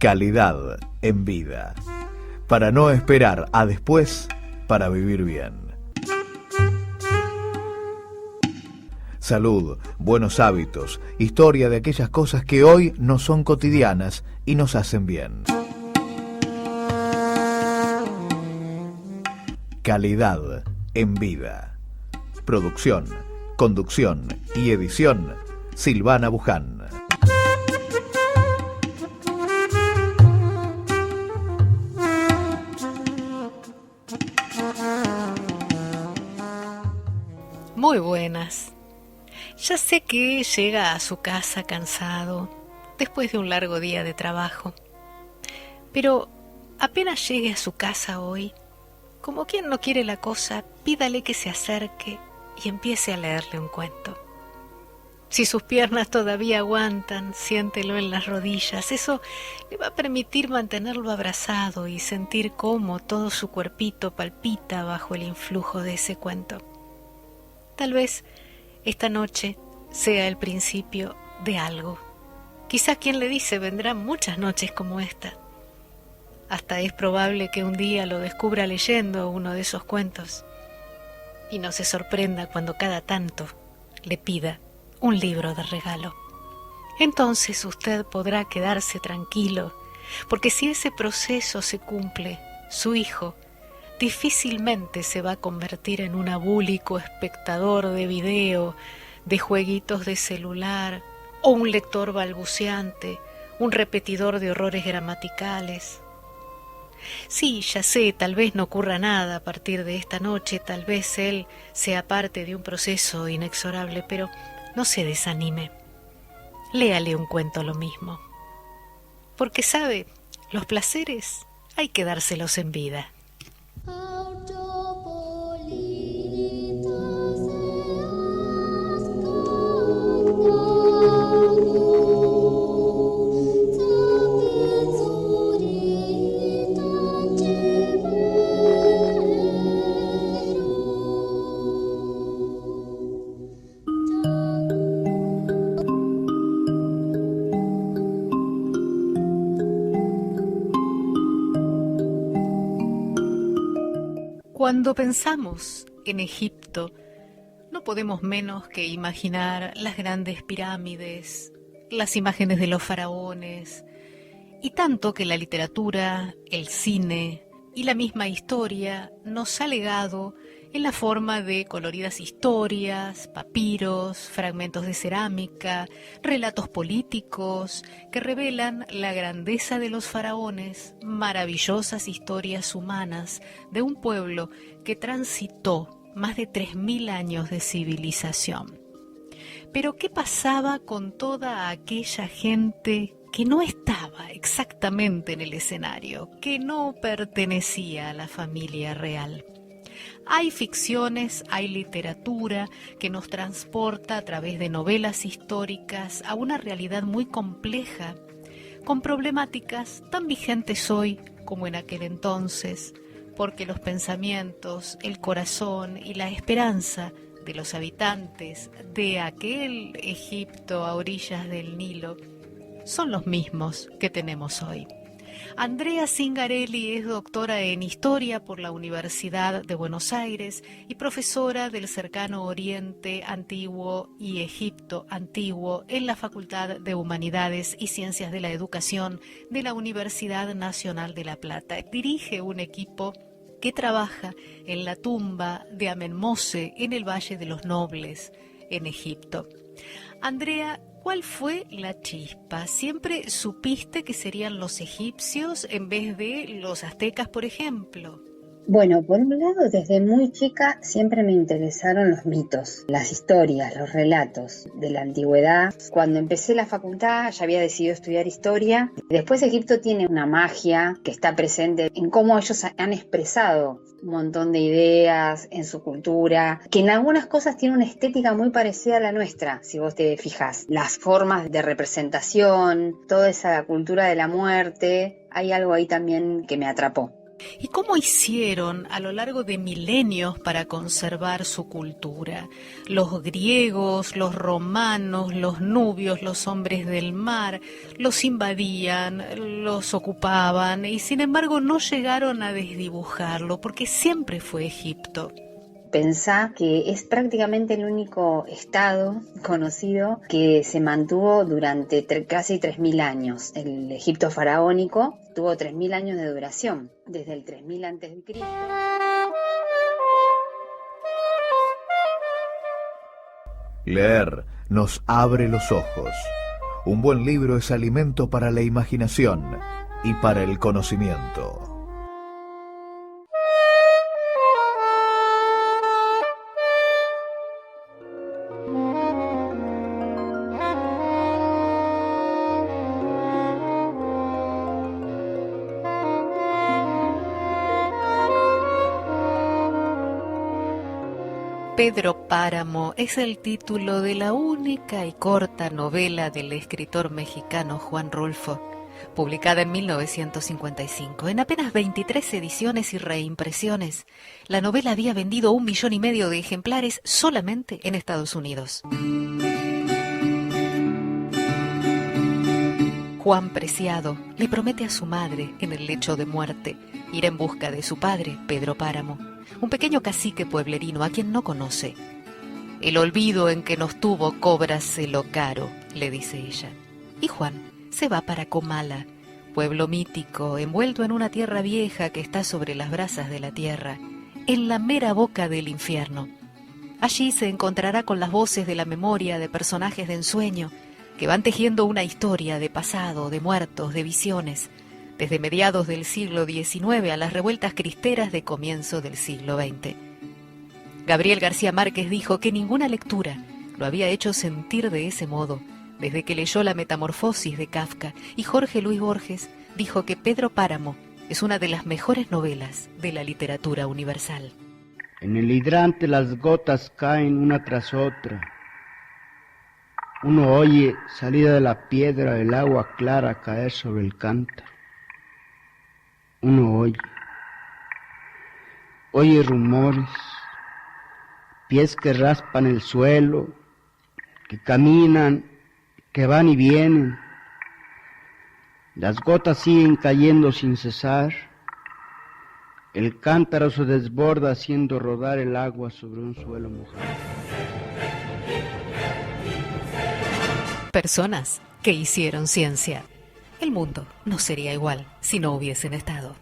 Calidad en vida. Para no esperar a después para vivir bien. Salud, buenos hábitos, historia de aquellas cosas que hoy no son cotidianas y nos hacen bien. Calidad en vida. Producción, conducción y edición, Silvana Buján. Muy buenas. Ya sé que llega a su casa cansado, después de un largo día de trabajo. Pero apenas llegue a su casa hoy, como quien no quiere la cosa, pídale que se acerque y empiece a leerle un cuento. Si sus piernas todavía aguantan, siéntelo en las rodillas. Eso le va a permitir mantenerlo abrazado y sentir cómo todo su cuerpito palpita bajo el influjo de ese cuento. Tal vez esta noche sea el principio de algo. Quizás quien le dice vendrán muchas noches como esta. Hasta es probable que un día lo descubra leyendo uno de esos cuentos y no se sorprenda cuando cada tanto le pida un libro de regalo. Entonces usted podrá quedarse tranquilo, porque si ese proceso se cumple, su hijo difícilmente se va a convertir en un abúlico espectador de video, de jueguitos de celular, o un lector balbuceante, un repetidor de horrores gramaticales. Sí, ya sé, tal vez no ocurra nada a partir de esta noche, tal vez él sea parte de un proceso inexorable, pero no se desanime. Léale un cuento lo mismo. Porque sabe, los placeres hay que dárselos en vida. Cuando pensamos en Egipto, no podemos menos que imaginar las grandes pirámides, las imágenes de los faraones, y tanto que la literatura, el cine y la misma historia nos ha legado en la forma de coloridas historias, papiros, fragmentos de cerámica, relatos políticos que revelan la grandeza de los faraones, maravillosas historias humanas de un pueblo que transitó más de 3000 años de civilización. Pero ¿qué pasaba con toda aquella gente que no estaba exactamente en el escenario, que no pertenecía a la familia real? Hay ficciones, hay literatura que nos transporta a través de novelas históricas a una realidad muy compleja, con problemáticas tan vigentes hoy como en aquel entonces, porque los pensamientos, el corazón y la esperanza de los habitantes de aquel Egipto a orillas del Nilo son los mismos que tenemos hoy. Andrea Zingarelli es doctora en Historia por la Universidad de Buenos Aires y profesora del Cercano Oriente Antiguo y Egipto Antiguo en la Facultad de Humanidades y Ciencias de la Educación de la Universidad Nacional de La Plata. Dirige un equipo que trabaja en la tumba de Amenmose en el Valle de los Nobles, en Egipto. Andrea, ¿cuál fue la chispa? ¿Siempre supiste que serían los egipcios en vez de los aztecas, por ejemplo? Bueno, por un lado, desde muy chica siempre me interesaron los mitos, las historias, los relatos de la antigüedad. Cuando empecé la facultad ya había decidido estudiar historia. Después Egipto tiene una magia que está presente en cómo ellos han expresado un montón de ideas en su cultura, que en algunas cosas tiene una estética muy parecida a la nuestra, si vos te fijas. Las formas de representación, toda esa cultura de la muerte, hay algo ahí también que me atrapó. ¿Y cómo hicieron a lo largo de milenios para conservar su cultura? Los griegos, los romanos, los nubios, los hombres del mar, los invadían, los ocupaban y sin embargo no llegaron a desdibujarlo porque siempre fue Egipto. Pensá que es prácticamente el único estado conocido que se mantuvo durante casi 3.000 años. El Egipto faraónico tuvo 3.000 años de duración, desde el 3000 a.C. Leer nos abre los ojos. Un buen libro es alimento para la imaginación y para el conocimiento. Pedro Páramo es el título de la única y corta novela del escritor mexicano Juan Rulfo, publicada en 1955. En apenas 23 ediciones y reimpresiones, la novela había vendido 1,5 millones de ejemplares solamente en Estados Unidos. Juan Preciado le promete a su madre, en el lecho de muerte, ir en busca de su padre, Pedro Páramo, un pequeño cacique pueblerino a quien no conoce. El olvido en que nos tuvo cóbraselo caro, le dice ella. Y Juan se va para Comala, pueblo mítico, envuelto en una tierra vieja que está sobre las brasas de la tierra, en la mera boca del infierno. Allí se encontrará con las voces de la memoria de personajes de ensueño que van tejiendo una historia de pasado, de muertos, de visiones, desde mediados del siglo XIX a las revueltas cristeras de comienzo del siglo XX. Gabriel García Márquez dijo que ninguna lectura lo había hecho sentir de ese modo desde que leyó La Metamorfosis de Kafka, y Jorge Luis Borges dijo que Pedro Páramo es una de las mejores novelas de la literatura universal. En el hidrante las gotas caen una tras otra. Uno oye, salida de la piedra, el agua clara caer sobre el cántaro. Uno oye rumores, pies que raspan el suelo, que caminan, que van y vienen. Las gotas siguen cayendo sin cesar. El cántaro se desborda haciendo rodar el agua sobre un suelo mojado. Personas que hicieron ciencia. El mundo no sería igual si no hubiesen estado.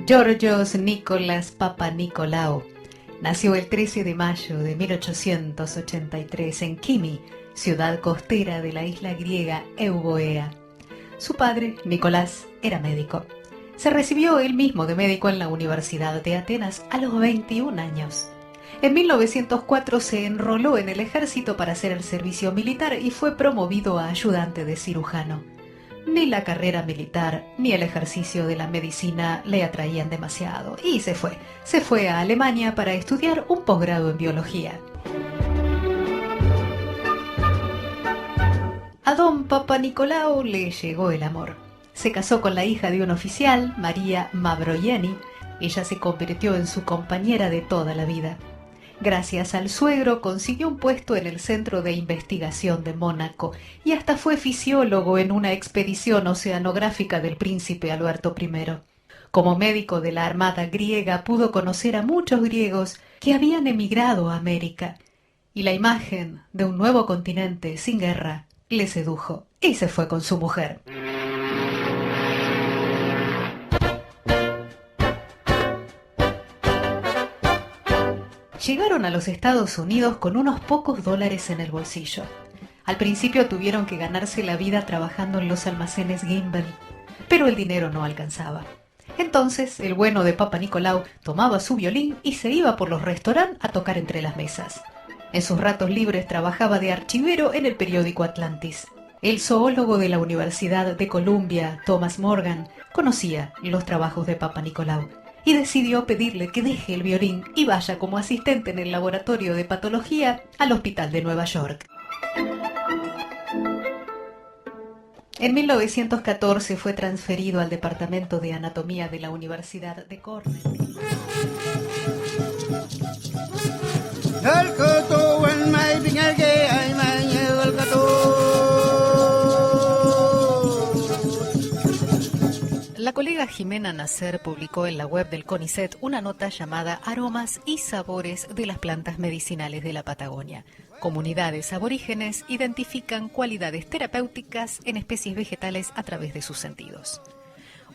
Georgios Nicolás Papanikolaou nació el 13 de mayo de 1883 en Kimi, ciudad costera de la isla griega Euboea. Su padre, Nicolás, era médico. Se recibió él mismo de médico en la Universidad de Atenas a los 21 años. En 1904 se enroló en el ejército para hacer el servicio militar y fue promovido a ayudante de cirujano. Ni la carrera militar ni el ejercicio de la medicina le atraían demasiado y se fue a Alemania para estudiar un posgrado en biología. A don Papanikolaou le llegó el amor. Se casó con la hija de un oficial, María Mavroyeni. Ella se convirtió en su compañera de toda la vida. Gracias al suegro consiguió un puesto en el Centro de Investigación de Mónaco y hasta fue fisiólogo en una expedición oceanográfica del príncipe Alberto I. Como médico de la Armada griega pudo conocer a muchos griegos que habían emigrado a América. Y la imagen de un nuevo continente sin guerra le sedujo y se fue con su mujer. Llegaron a los Estados Unidos con unos pocos dólares en el bolsillo. Al principio tuvieron que ganarse la vida trabajando en los almacenes Gimbel, pero el dinero no alcanzaba. Entonces el bueno de Papanikolaou tomaba su violín y se iba por los restaurantes a tocar entre las mesas. En sus ratos libres trabajaba de archivero en el periódico Atlantis. El zoólogo de la Universidad de Columbia, Thomas Morgan, conocía los trabajos de Papanikolaou y decidió pedirle que deje el violín y vaya como asistente en el laboratorio de patología al hospital de Nueva York. En 1914 fue transferido al departamento de anatomía de la Universidad de Cornell. La colega Jimena Nasser publicó en la web del CONICET una nota llamada Aromas y sabores de las plantas medicinales de la Patagonia. Comunidades aborígenes identifican cualidades terapéuticas en especies vegetales a través de sus sentidos.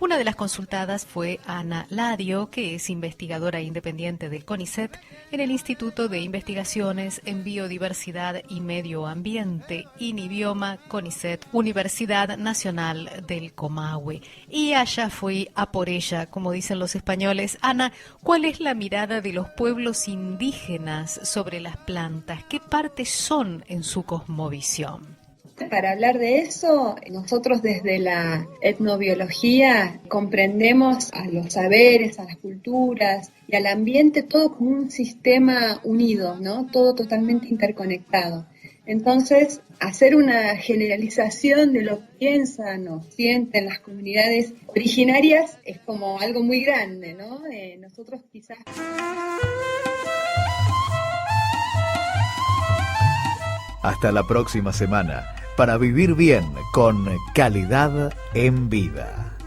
Una de las consultadas fue Ana Lario, que es investigadora independiente del CONICET en el Instituto de Investigaciones en Biodiversidad y Medio Ambiente, INIBIOMA CONICET, Universidad Nacional del Comahue. Y allá fui a por ella, como dicen los españoles. Ana, ¿cuál es la mirada de los pueblos indígenas sobre las plantas? ¿Qué partes son en su cosmovisión? Para hablar de eso, nosotros desde la etnobiología comprendemos a los saberes, a las culturas y al ambiente todo como un sistema unido, ¿no? Todo totalmente interconectado. Entonces, hacer una generalización de lo que piensan o sienten las comunidades originarias es como algo muy grande, ¿no? Nosotros quizás... Hasta la próxima semana para vivir bien con calidad en vida.